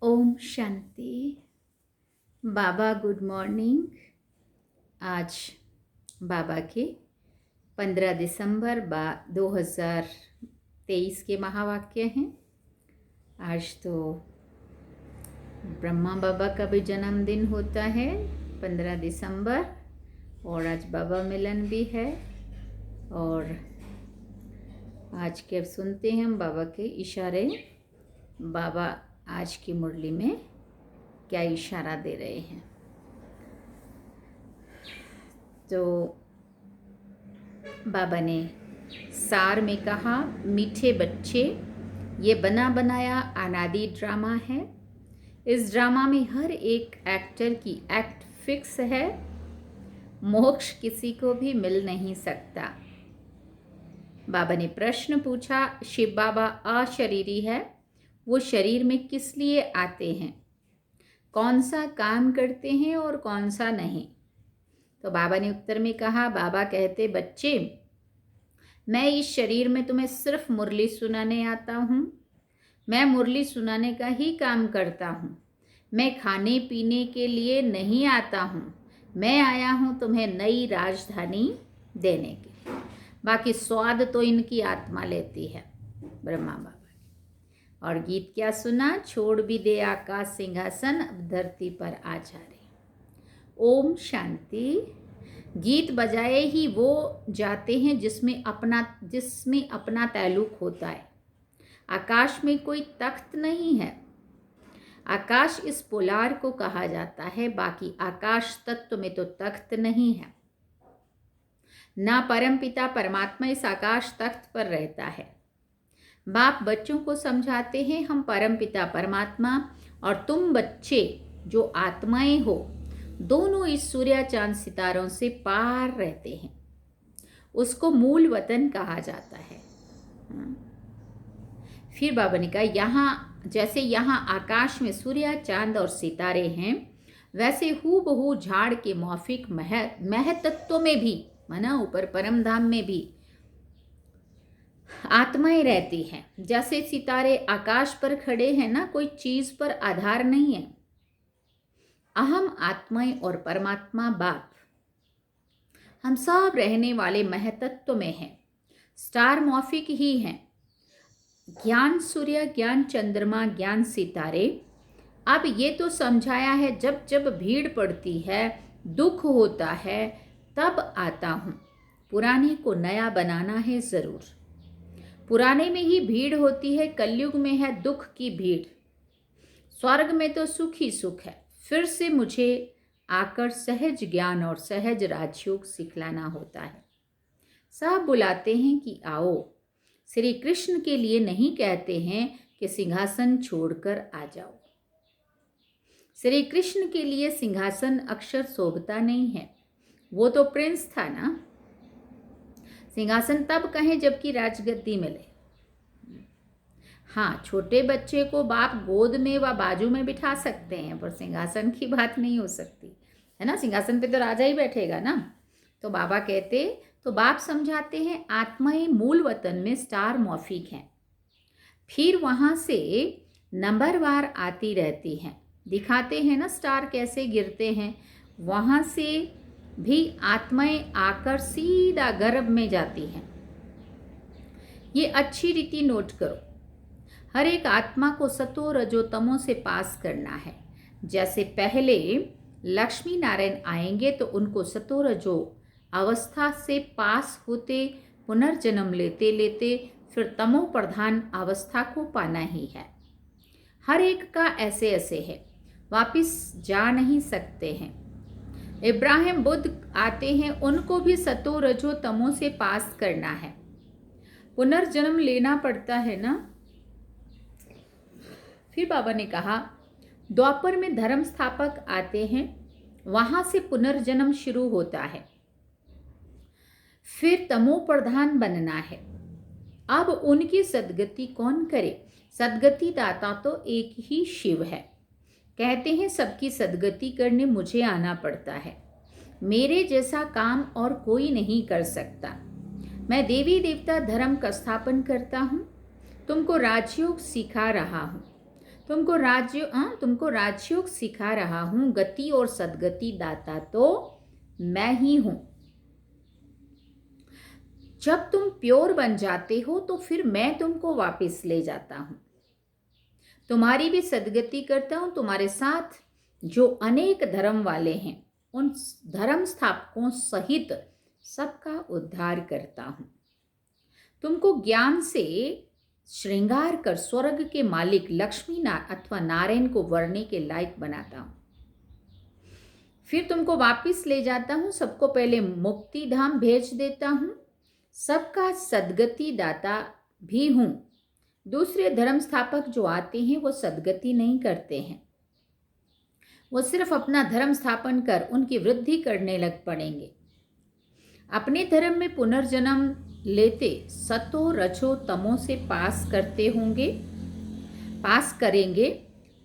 ओम शांति। बाबा good morning. आज बाबा के 15 दिसंबर 2023 के महावाक्य हैं। आज तो ब्रह्मा बाबा का भी जन्मदिन होता है 15 दिसंबर, और आज बाबा मिलन भी है। और आज के सुनते हैं हम बाबा के इशारे। बाबा आज की मुरली में क्या इशारा दे रहे हैं। तो बाबा ने सार में कहा, मीठे बच्चे, ये बना बनाया अनादि ड्रामा है। इस ड्रामा में हर एक एक्टर की एक्ट फिक्स है। मोक्ष किसी को भी मिल नहीं सकता। बाबा ने प्रश्न पूछा, शिव बाबा अशरीरी है, वो शरीर में किस लिए आते हैं, कौन सा काम करते हैं और कौन सा नहीं। तो बाबा ने उत्तर में कहा, बाबा कहते, बच्चे, मैं इस शरीर में तुम्हें सिर्फ मुरली सुनाने आता हूँ। मैं मुरली सुनाने का ही काम करता हूँ। मैं खाने पीने के लिए नहीं आता हूँ। मैं आया हूँ तुम्हें नई राजधानी देने के। बाकी स्वाद तो इनकी आत्मा लेती है, ब्रह्मा बाबा। और गीत क्या सुना, छोड़ भी दे आकाश सिंहासन, अब धरती पर आ जा रहे। ओम शांति। गीत बजाए ही वो जाते हैं जिसमें अपना ताल्लुक होता है। आकाश में कोई तख्त नहीं है। आकाश इस पोलार को कहा जाता है, बाकी आकाश तत्व में तो तख्त नहीं है। ना परमपिता परमात्मा इस आकाश तख्त पर रहता है। बाप बच्चों को समझाते हैं, हम परमपिता परमात्मा और तुम बच्चे जो आत्माएं हो, दोनों इस सूर्य चांद सितारों से पार रहते हैं। उसको मूल वतन कहा जाता है। फिर बाबा ने कहा, यहाँ जैसे यहाँ आकाश में सूर्य चांद और सितारे हैं, वैसे हूबहू झाड़ के मौफिक महतत्व में भी, माना ऊपर परम धाम में भी आत्माएं रहती हैं। जैसे सितारे आकाश पर खड़े हैं ना, कोई चीज पर आधार नहीं है। अहम आत्माएं और परमात्मा बाप, हम सब रहने वाले महतत्व में हैं, स्टार मॉफिक ही हैं। ज्ञान सूर्य, ज्ञान चंद्रमा, ज्ञान सितारे। अब ये तो समझाया है, जब जब भीड़ पड़ती है, दुख होता है, तब आता हूँ। पुराने को नया बनाना है ज़रूर। पुराने में ही भीड़ होती है, कलयुग में है दुख की भीड़। स्वर्ग में तो सुख ही सुख है। फिर से मुझे आकर सहज ज्ञान और सहज राजयोग सिखलाना होता है। सब बुलाते हैं कि आओ। श्री कृष्ण के लिए नहीं कहते हैं कि सिंहासन छोड़कर आ जाओ। श्री कृष्ण के लिए सिंहासन अक्षर शोभता नहीं है। वो तो प्रिंस था ना। सिंहासन तब कहें जबकि राजगद्दी मिले। हाँ, छोटे बच्चे को बाप गोद में व बाजू में बिठा सकते हैं, पर सिंहासन की बात नहीं हो सकती है ना। सिंहासन पे तो राजा ही बैठेगा ना। तो बाबा कहते, तो बाप समझाते हैं आत्माएं मूल वतन में स्टार मौफिक हैं, फिर वहाँ से नंबरवार आती रहती हैं। दिखाते हैं ना स्टार कैसे गिरते हैं। वहाँ से भी आत्माएं आकर सीधा गर्भ में जाती हैं। ये अच्छी रीति नोट करो। हर एक आत्मा को सतो रजो तमो से पास करना है। जैसे पहले लक्ष्मी नारायण आएंगे तो उनको सतो रजो अवस्था से पास होते पुनर्जन्म लेते लेते फिर तमो प्रधान अवस्था को पाना ही है। हर एक का ऐसे ऐसे है, वापिस जा नहीं सकते हैं। इब्राहिम बुद्ध आते हैं, उनको भी सतो रजो तमो से पास करना है। पुनर्जन्म लेना पड़ता है ना। फिर बाबा ने कहा द्वापर में धर्म स्थापक आते हैं, वहां से पुनर्जन्म शुरू होता है। फिर तमो प्रधान बनना है। अब उनकी सदगति कौन करे? सदगति दाता तो एक ही शिव है। कहते हैं सबकी सदगति करने मुझे आना पड़ता है। मेरे जैसा काम और कोई नहीं कर सकता। मैं देवी देवता धर्म का स्थापन करता हूँ, तुमको राजयोग सिखा रहा हूँ। तुमको राजयोग सिखा रहा हूँ। गति और सदगति दाता तो मैं ही हूँ। जब तुम प्योर बन जाते हो तो फिर मैं तुमको वापस ले जाता हूँ, तुम्हारी भी सदगति करता हूँ। तुम्हारे साथ जो अनेक धर्म वाले हैं उन धर्म स्थापकों सहित सबका उद्धार करता हूँ। तुमको ज्ञान से श्रृंगार कर स्वर्ग के मालिक लक्ष्मी अथवा नारायण को वरने के लायक बनाता हूँ। फिर तुमको वापिस ले जाता हूँ। सबको पहले मुक्ति धाम भेज देता हूँ। सबका सदगति दाता भी हूँ। दूसरे धर्म स्थापक जो आते हैं वो सदगति नहीं करते हैं, वो सिर्फ अपना धर्म स्थापन कर उनकी वृद्धि करने लग पड़ेंगे। अपने धर्म में पुनर्जन्म लेते सतो रजो तमो से पास करते होंगे, पास करेंगे।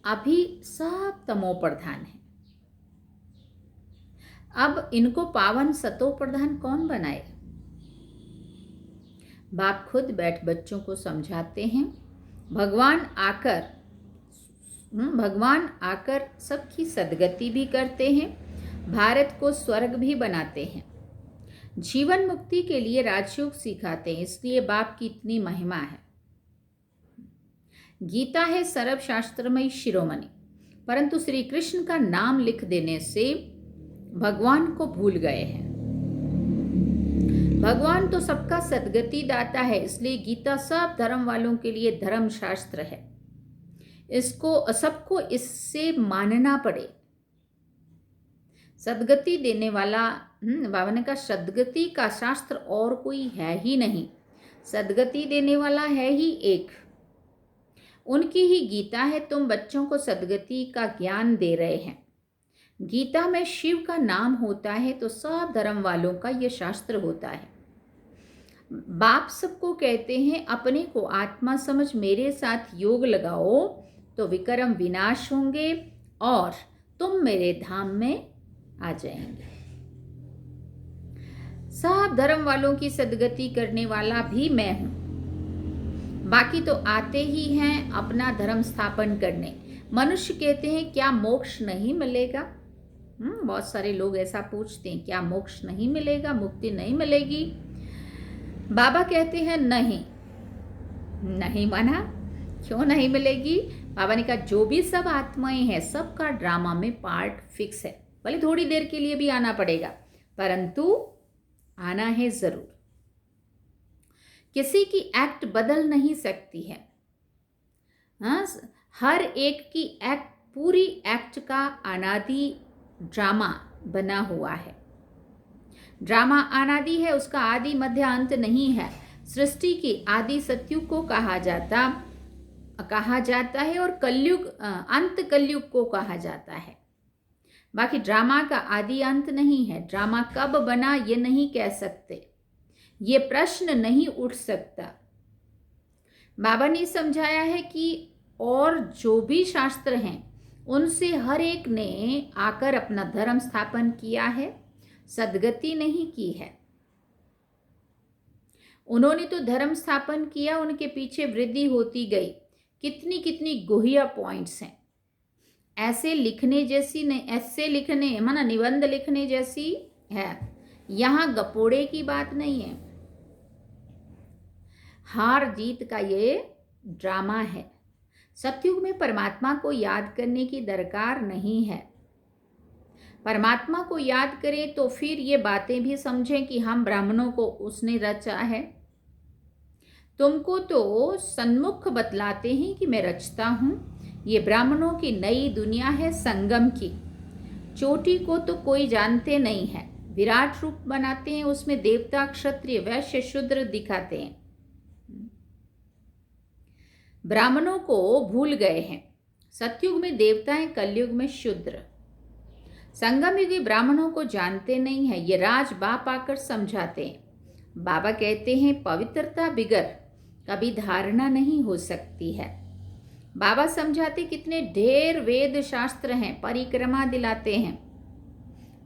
अभी सब तमो प्रधान है। अब इनको पावन सतो प्रधान कौन बनाए? बाप खुद बैठ बच्चों को समझाते हैं। भगवान आकर सबकी सदगति भी करते हैं, भारत को स्वर्ग भी बनाते हैं, जीवन मुक्ति के लिए राजयोग सिखाते हैं। इसलिए बाप की इतनी महिमा है। गीता है सर्वशास्त्रमयी शिरोमणि, परंतु श्री कृष्ण का नाम लिख देने से भगवान को भूल गए हैं। भगवान तो सबका सदगति दाता है, इसलिए गीता सब धर्म वालों के लिए धर्म शास्त्र है। इसको सबको इससे मानना पड़े। सदगति देने वाला बाबा ने कहा सदगति का शास्त्र और कोई है ही नहीं, सदगति देने वाला है ही एक, उनकी ही गीता है। तुम बच्चों को सदगति का ज्ञान दे रहे हैं। गीता में शिव का नाम होता है तो सब धर्म वालों का यह शास्त्र होता है। बाप सबको कहते हैं अपने को आत्मा समझ मेरे साथ योग लगाओ तो विक्रम विनाश होंगे और तुम मेरे धाम में आ जाएंगे। सब धर्म वालों की सदगति करने वाला भी मैं हूं। बाकी तो आते ही हैं अपना धर्म स्थापन करने। मनुष्य कहते हैं क्या मोक्ष नहीं मिलेगा? बहुत सारे लोग ऐसा पूछते हैं, क्या मोक्ष नहीं मिलेगा, मुक्ति नहीं मिलेगी? बाबा कहते हैं नहीं माना, क्यों नहीं मिलेगी? बाबा ने कहा जो भी सब आत्माएं हैं सबका ड्रामा में पार्ट फिक्स है। भले थोड़ी देर के लिए भी आना पड़ेगा, परंतु आना है ज़रूर। किसी की एक्ट बदल नहीं सकती है। हाँ, हर एक की एक्ट, पूरी एक्ट का अनादि ड्रामा बना हुआ है। ड्रामा अनादि है, उसका आदि मध्य अंत नहीं है। सृष्टि की आदि सत्युग को कहा जाता है और कलयुग अंत कलयुग को कहा जाता है। बाकी ड्रामा का आदि अंत नहीं है। ड्रामा कब बना ये नहीं कह सकते, ये प्रश्न नहीं उठ सकता। बाबा ने समझाया है कि और जो भी शास्त्र हैं उनसे हर एक ने आकर अपना धर्म स्थापन किया है, सदगति नहीं की है। उन्होंने तो धर्म स्थापन किया, उनके पीछे वृद्धि होती गई। कितनी कितनी गुह्य पॉइंट्स हैं। ऐसे लिखने जैसी नहीं, ऐसे लिखने माना निबंध लिखने जैसी है। यहाँ गपोड़े की बात नहीं है। हार जीत का ये ड्रामा है। सतयुग में परमात्मा को याद करने की दरकार नहीं है। परमात्मा को याद करें तो फिर ये बातें भी समझें कि हम ब्राह्मणों को उसने रचा है। तुमको तो सन्मुख बतलाते हैं कि मैं रचता हूँ। ये ब्राह्मणों की नई दुनिया है, संगम की। चोटी को तो कोई जानते नहीं है। विराट रूप बनाते हैं, उसमें देवता, क्षत्रिय, वैश्य, शूद्र दिखाते हैं। ब्राह्मणों को भूल गए हैं। सतयुग में देवताएं, कलयुग में शूद्र। संगम युगी ब्राह्मणों को जानते नहीं है। ये राज बाप आकर समझाते हैं। बाबा कहते हैं पवित्रता बिगर कभी धारणा नहीं हो सकती है। बाबा समझाते कितने ढेर वेद शास्त्र हैं, परिक्रमा दिलाते हैं।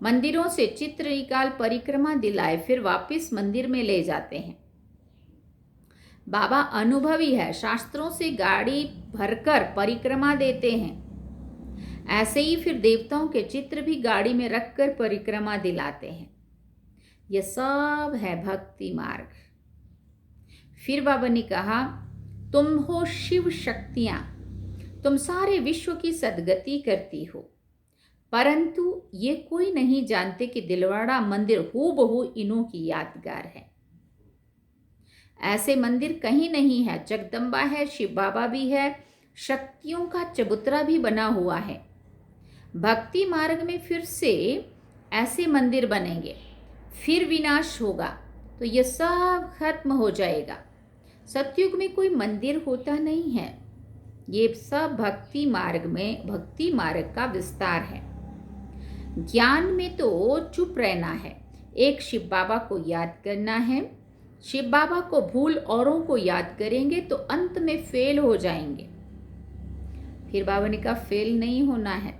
मंदिरों से चित्र निकाल परिक्रमा दिलाए, फिर वापस मंदिर में ले जाते हैं। बाबा अनुभवी है, शास्त्रों से गाड़ी भरकर परिक्रमा देते हैं। ऐसे ही फिर देवताओं के चित्र भी गाड़ी में रखकर परिक्रमा दिलाते हैं। यह सब है भक्ति मार्ग। फिर बाबा ने कहा तुम हो शिव शक्तियां, तुम सारे विश्व की सदगति करती हो, परंतु ये कोई नहीं जानते कि दिलवाड़ा मंदिर हूबहू इन्हों की यादगार है। ऐसे मंदिर कहीं नहीं है। जगदम्बा है, शिव बाबा भी है, शक्तियों का चबूतरा भी बना हुआ है। भक्ति मार्ग में फिर से ऐसे मंदिर बनेंगे, फिर विनाश होगा तो ये सब खत्म हो जाएगा। सतयुग में कोई मंदिर होता नहीं है। ये सब भक्ति मार्ग का विस्तार है। ज्ञान में तो चुप रहना है, एक शिव बाबा को याद करना है। शिव बाबा को भूल औरों को याद करेंगे तो अंत में फेल हो जाएंगे। फिर बाबा ने कहा फेल नहीं होना है।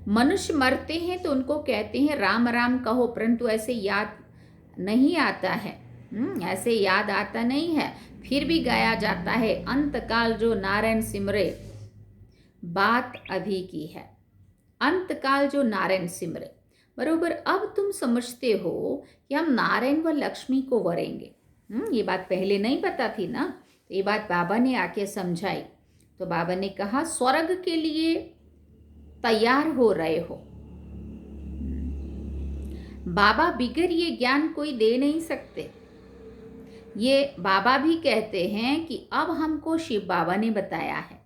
मनुष्य मरते हैं तो उनको कहते हैं राम राम कहो, परंतु ऐसे याद नहीं आता है। ऐसे याद आता नहीं है, फिर भी गाया जाता है अंतकाल जो नारायण सिमरे। बात अभी की है, अंतकाल जो नारायण सिमरे। बरोबर अब तुम समझते हो कि हम नारायण व लक्ष्मी को वरेंगे। ये बात पहले नहीं पता थी ना, तो ये बात बाबा ने आके समझाई। तो बाबा ने कहा स्वर्ग के लिए तैयार हो रहे हो। बाबा बिगर ये ज्ञान कोई दे नहीं सकते। ये बाबा भी कहते हैं कि अब हमको शिव बाबा ने बताया है।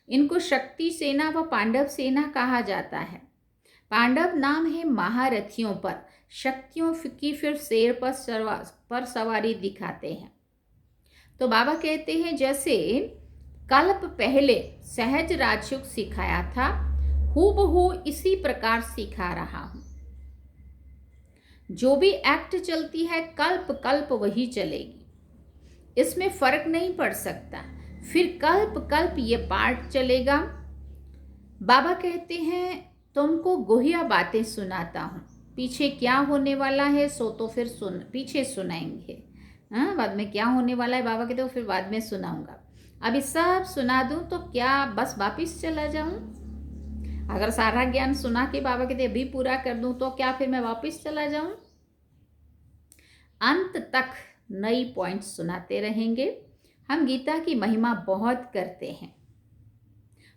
इनको शक्ति सेना व पांडव सेना कहा जाता है। पांडव नाम है महारथियों पर, शक्तियों की फिर शेर पर सवारी दिखाते हैं। तो बाबा कहते हैं जैसे कल्प पहले सहज राजयोग सिखाया था, हूबहू इसी प्रकार सिखा रहा हूं। जो भी एक्ट चलती है कल्प कल्प वही चलेगी, इसमें फर्क नहीं पड़ सकता। फिर कल्प कल्प ये पार्ट चलेगा। बाबा कहते हैं तुमको गुहिया बातें सुनाता हूँ, पीछे क्या होने वाला है सो तो फिर पीछे सुनाएंगे। बाद में क्या होने वाला है बाबा कहते हो फिर बाद में सुनाऊंगा। अभी सब सुना दूं तो क्या बस वापिस चला जाऊं? अगर सारा ज्ञान सुना के बाबा कहते अभी पूरा कर दूं तो क्या फिर मैं वापिस चला जाऊं? अंत तक नई पॉइंट्स सुनाते रहेंगे। हम गीता की महिमा बहुत करते हैं,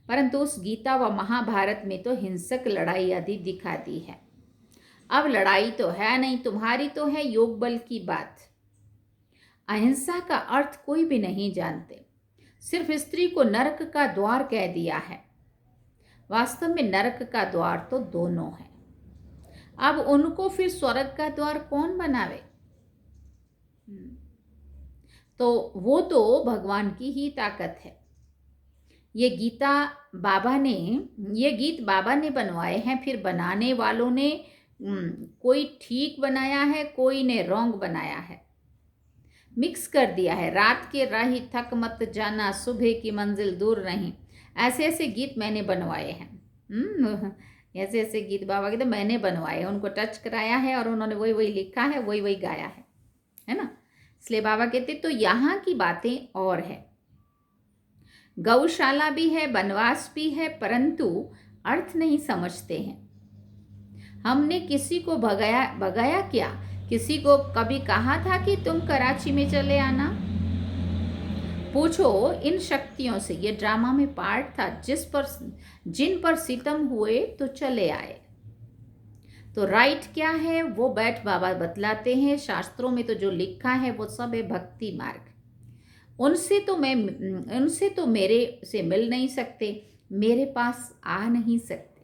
परंतु उस गीता व महाभारत में तो हिंसक लड़ाई आदि दिखा दी है। अब लड़ाई तो है नहीं, तुम्हारी तो है योग बल की बात। अहिंसा का अर्थ कोई भी नहीं जानते, सिर्फ स्त्री को नरक का द्वार कह दिया है। वास्तव में नरक का द्वार तो दोनों है। अब उनको फिर स्वर्ग का द्वार कौन बनावे? तो वो तो भगवान की ही ताकत है। ये गीत बाबा ने बनवाए हैं, फिर बनाने वालों ने कोई ठीक बनाया है, कोई ने रॉन्ग बनाया है, मिक्स कर दिया है। रात के राही थक मत जाना, सुबह की मंजिल दूर नहीं, ऐसे ऐसे गीत मैंने बनवाए हैं। ऐसे ऐसे गीत बाबा के तो मैंने बनवाए हैं, उनको टच कराया है और उन्होंने वही वही लिखा है, वही वही गाया है ना। इसलिए बाबा कहते तो यहाँ की बातें और है। गौशाला भी है, वनवास भी है, परंतु अर्थ नहीं समझते हैं। हमने किसी को भगाया क्या? किसी को कभी कहा था कि तुम कराची में चले आना? पूछो इन शक्तियों से। ये ड्रामा में पार्ट था, जिन पर सितम हुए तो चले आए। तो राइट क्या है वो बैठ बाबा बतलाते हैं। शास्त्रों में तो जो लिखा है वो सब है भक्ति मार्ग। उनसे तो मेरे से मिल नहीं सकते, मेरे पास आ नहीं सकते।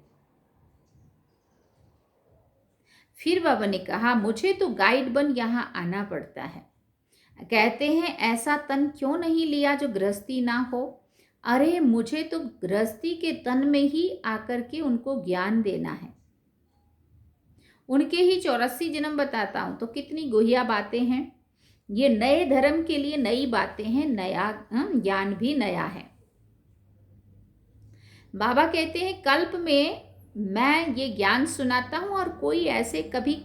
फिर बाबा ने कहा मुझे तो गाइड बन यहाँ आना पड़ता है। कहते हैं ऐसा तन क्यों नहीं लिया जो गृहस्थी ना हो? अरे मुझे तो गृहस्थी के तन में ही आकर के उनको ज्ञान देना है। उनके ही 84 जन्म बताता हूं तो कितनी गुहिया बातें हैं। ये नए धर्म के लिए नई बातें हैं, नया ज्ञान भी नया है। बाबा कहते हैं कल्प में मैं ये ज्ञान सुनाता हूं और कोई ऐसे कभी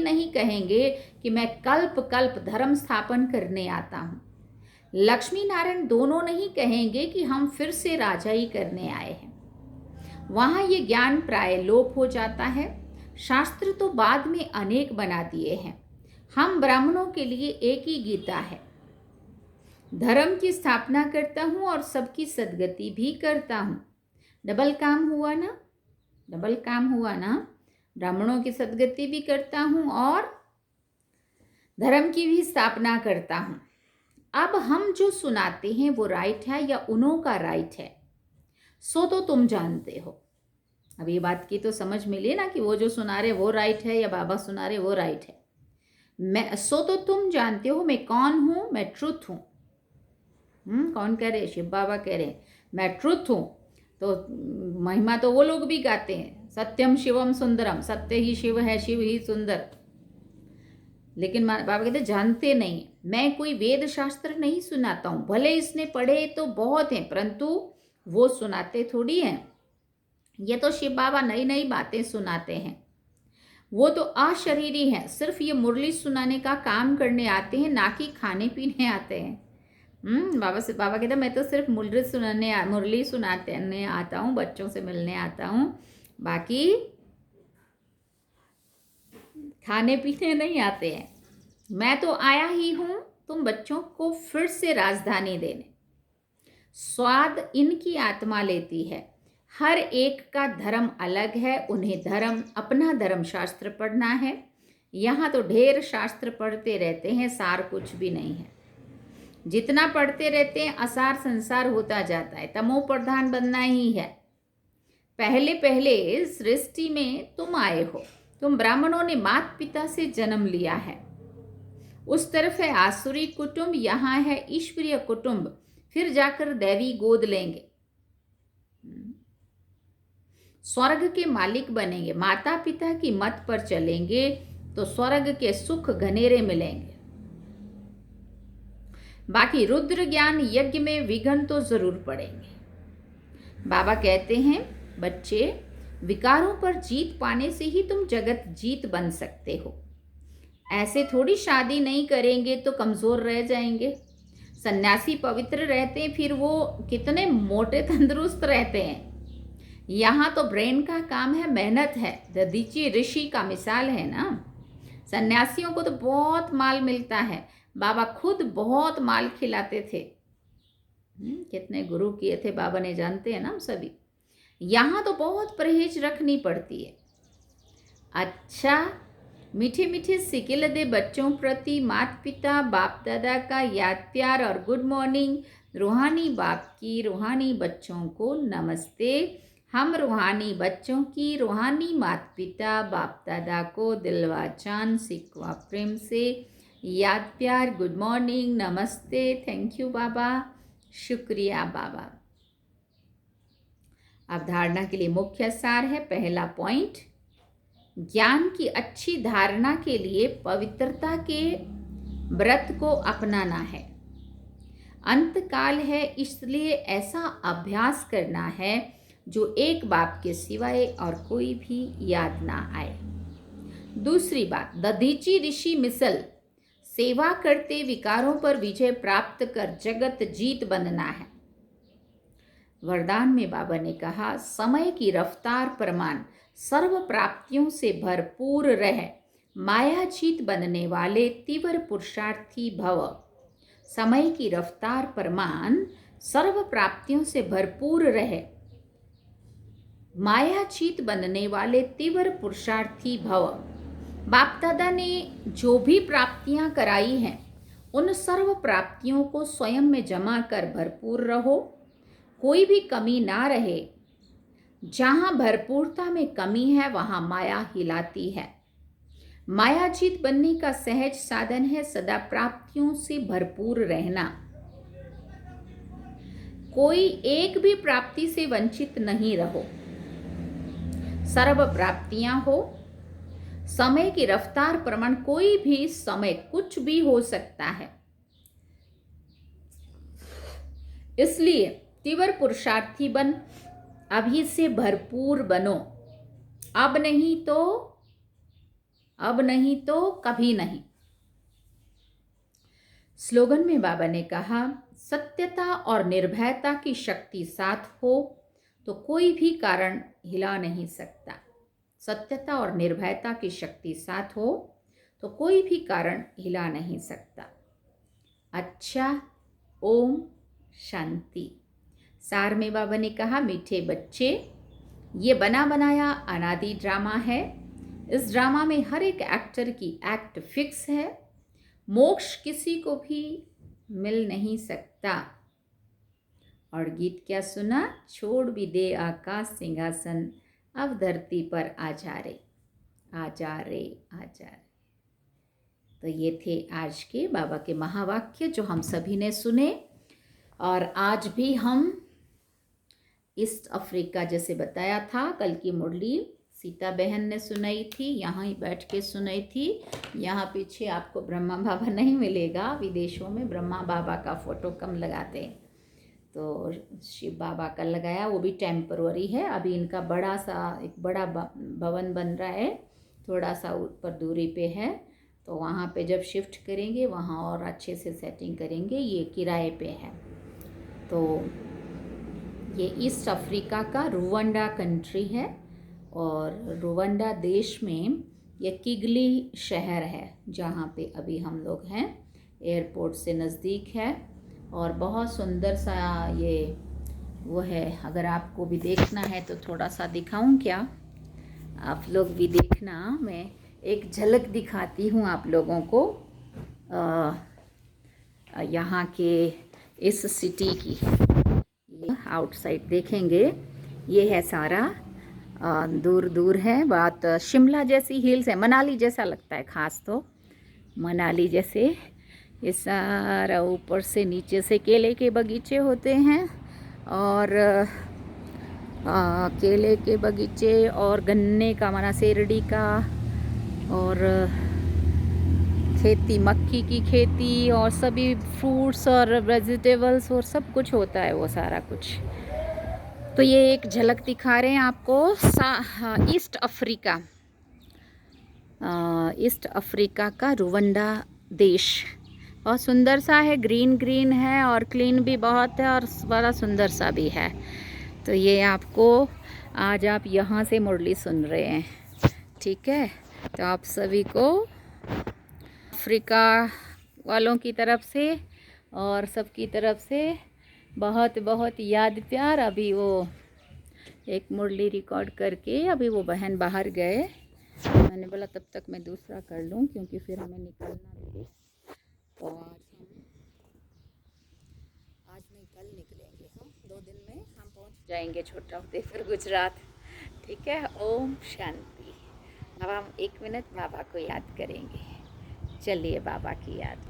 नहीं कहेंगे कि मैं कल्प धर्म स्थापन करने आता हूं। लक्ष्मी नारायण दोनों नहीं कहेंगे कि हम फिर से राजाई करने आए हैं। वहां ये ज्ञान प्राय लोप हो जाता है। शास्त्र तो बाद में अनेक बना दिए हैं। हम ब्राह्मणों के लिए एक ही गीता है। धर्म की स्थापना करता हूं और सबकी सद्गति भी करता हूं। डबल काम हुआ ना। ब्राह्मणों की सद्गति भी करता हूं और धर्म की भी स्थापना करता हूं। अब हम जो सुनाते हैं वो राइट है या उन्हों का राइट है, सो तो तुम जानते हो। अब ये बात की तो समझ मिली ना कि वो जो सुना रहे वो राइट है या बाबा सुना रहे वो राइट है। सो तो तुम जानते हो मैं कौन हूं, मैं ट्रुथ हूं। कौन कह रहे? शिव बाबा कह रहे मैं ट्रुथ हूं। तो महिमा तो वो लोग भी गाते हैं, सत्यम शिवम सुंदरम, सत्य ही शिव है, शिव ही सुंदर। लेकिन बाबा कहते जानते नहीं। मैं कोई वेद शास्त्र नहीं सुनाता हूं, भले इसने पढ़े तो बहुत हैं परंतु वो सुनाते थोड़ी हैं। ये तो शिव बाबा नई नई बातें सुनाते हैं। वो तो अशरीरी हैं, सिर्फ ये मुरली सुनाने का काम करने आते हैं, ना कि खाने पीने आते हैं। बाबा कहते मैं तो सिर्फ मुरली सुनाने आता हूँ, बच्चों से मिलने आता हूँ, बाकी खाने पीने नहीं आते हैं। मैं तो आया ही हूँ तुम बच्चों को फिर से राजधानी देने। स्वाद इनकी आत्मा लेती है। हर एक का धर्म अलग है, उन्हें अपना धर्म शास्त्र पढ़ना है। यहाँ तो ढेर शास्त्र पढ़ते रहते हैं, सार कुछ भी नहीं है। जितना पढ़ते रहते हैं असार संसार होता जाता है, तमो प्रधान बनना ही है। पहले सृष्टि में तुम आए हो, तुम ब्राह्मणों ने माता पिता से जन्म लिया है। उस तरफ है आसुरी कुटुंब, यहाँ है ईश्वरीय कुटुंब, फिर जाकर दैवी गोद लेंगे, स्वर्ग के मालिक बनेंगे। माता पिता की मत पर चलेंगे तो स्वर्ग के सुख घनेरे मिलेंगे। बाकी रुद्र ज्ञान यज्ञ में विघ्न तो जरूर पड़ेंगे। बाबा कहते हैं बच्चे, विकारों पर जीत पाने से ही तुम जगत जीत बन सकते हो। ऐसे थोड़ी शादी नहीं करेंगे तो कमजोर रह जाएंगे। सन्यासी पवित्र रहते हैं, फिर वो कितने मोटे तंदुरुस्त रहते हैं। यहाँ तो ब्रेन का काम है, मेहनत है। दधीची ऋषि का मिसाल है ना। सन्यासियों को तो बहुत माल मिलता है, बाबा खुद बहुत माल खिलाते थे। कितने गुरु किए थे बाबा ने, जानते हैं ना हम सभी। यहाँ तो बहुत परहेज रखनी पड़ती है। अच्छा, मीठे मीठे सिकेलदे बच्चों प्रति माता पिता बाप दादा का याद प्यार और गुड मॉर्निंग। रूहानी बाप की रूहानी बच्चों को नमस्ते। हम रूहानी बच्चों की रूहानी माता पिता बाप दादा को दिलवा जान सिकवा प्रेम से याद प्यार गुड मॉर्निंग नमस्ते। थैंक यू बाबा, शुक्रिया बाबा। अवधारणा के लिए मुख्य सार है। पहला पॉइंट, ज्ञान की अच्छी धारणा के लिए पवित्रता के व्रत को अपनाना है। अंतकाल है, इसलिए ऐसा अभ्यास करना है जो एक बाप के सिवाय और कोई भी याद ना आए। दूसरी बात, दधीची ऋषि मिसल, सेवा करते विकारों पर विजय प्राप्त कर जगत जीत बनना है। वरदान में बाबा ने कहा, समय की रफ्तार प्रमाण सर्व प्राप्तियों से भरपूर रह, मायाजीत बनने वाले तीव्र पुरुषार्थी भव। समय की रफ्तार प्रमाण सर्व प्राप्तियों से भरपूर रहे, मायाजीत बनने वाले तीव्र पुरुषार्थी भव। बाप दादा ने जो भी प्राप्तियां कराई हैं, उन सर्व प्राप्तियों को स्वयं में जमा कर भरपूर रहो, कोई भी कमी ना रहे। जहाँ भरपूरता में कमी है वहाँ माया हिलाती है। मायाजीत बनने का सहज साधन है सदा प्राप्तियों से भरपूर रहना। कोई एक भी प्राप्ति से वंचित नहीं रहो, सर्व प्राप्तियां हो। समय की रफ्तार प्रमाण कोई भी समय कुछ भी हो सकता है, इसलिए तीव्र पुरुषार्थी बन, अभी से भरपूर बनो। अब नहीं तो कभी नहीं। स्लोगन में बाबा ने कहा, सत्यता और निर्भयता की शक्ति साथ हो तो कोई भी कारण हिला नहीं सकता। सत्यता और निर्भयता की शक्ति साथ हो तो कोई भी कारण हिला नहीं सकता। अच्छा, ओम शांति। सार में बाबा ने कहा, मीठे बच्चे, ये बना बनाया अनादि ड्रामा है। इस ड्रामा में हर एक एक्टर की एक्ट फिक्स है। मोक्ष किसी को भी मिल नहीं सकता। और गीत क्या सुना, छोड़ भी दे आकाश सिंहासन, अब धरती पर आ जा रे, आ जा रे, आ जा रे। तो ये थे आज के बाबा के महावाक्य जो हम सभी ने सुने। और आज भी हम ईस्ट अफ्रीका, जैसे बताया था, कल की मुरली सीता बहन ने सुनाई थी, यहाँ ही बैठ के सुनाई थी। यहाँ पीछे आपको ब्रह्मा बाबा नहीं मिलेगा, विदेशों में ब्रह्मा बाबा का फ़ोटो कम लगाते हैं, तो शिव बाबा का लगाया, वो भी टेम्पररी है। अभी इनका एक बड़ा भवन बन रहा है, थोड़ा सा ऊपर दूरी पे है, तो वहाँ पे जब शिफ्ट करेंगे वहाँ और अच्छे से सेटिंग करेंगे। ये किराए पे है। तो ये ईस्ट अफ्रीका का रुवांडा कंट्री है, और रुवांडा देश में ये किगली शहर है जहाँ पे अभी हम लोग हैं। एयरपोर्ट से नज़दीक है और बहुत सुंदर सा ये वो है। अगर आपको भी देखना है तो थोड़ा सा दिखाऊं क्या, आप लोग भी देखना। मैं एक झलक दिखाती हूँ आप लोगों को यहाँ के इस सिटी की। आउटसाइड देखेंगे, ये है सारा दूर दूर है। बात शिमला जैसी हिल्स है, मनाली जैसा लगता है, ख़ास तो मनाली जैसे। ये सारा ऊपर से नीचे से केले के बगीचे होते हैं, और केले के बगीचे और गन्ने का, माना सेरडी का, और खेती, मक्की की खेती, और सभी फ्रूट्स और वेजिटेबल्स और सब कुछ होता है, वो सारा कुछ। तो ये एक झलक दिखा रहे हैं आपको ईस्ट अफ्रीका का रुवांडा देश। बहुत सुंदर सा है, ग्रीन ग्रीन है और क्लीन भी बहुत है और बड़ा सुंदर सा भी है। तो ये आपको आज आप यहाँ से मुरली सुन रहे हैं, ठीक है। तो आप सभी को अफ्रीका वालों की तरफ से और सबकी तरफ से बहुत बहुत याद प्यार। अभी वो एक मुरली रिकॉर्ड करके, अभी वो बहन बाहर गए, मैंने बोला तब तक मैं दूसरा कर लूँ क्योंकि फिर हमें निकलना भी है। तो आज नहीं कल निकलेंगे हम, 2 दिन में हम पहुंच जाएंगे छोटा उदेपुर गुजरात। ठीक है, ओम शांति। अब हम 1 मिनट बाबा को याद करेंगे। चलिए बाबा की याद।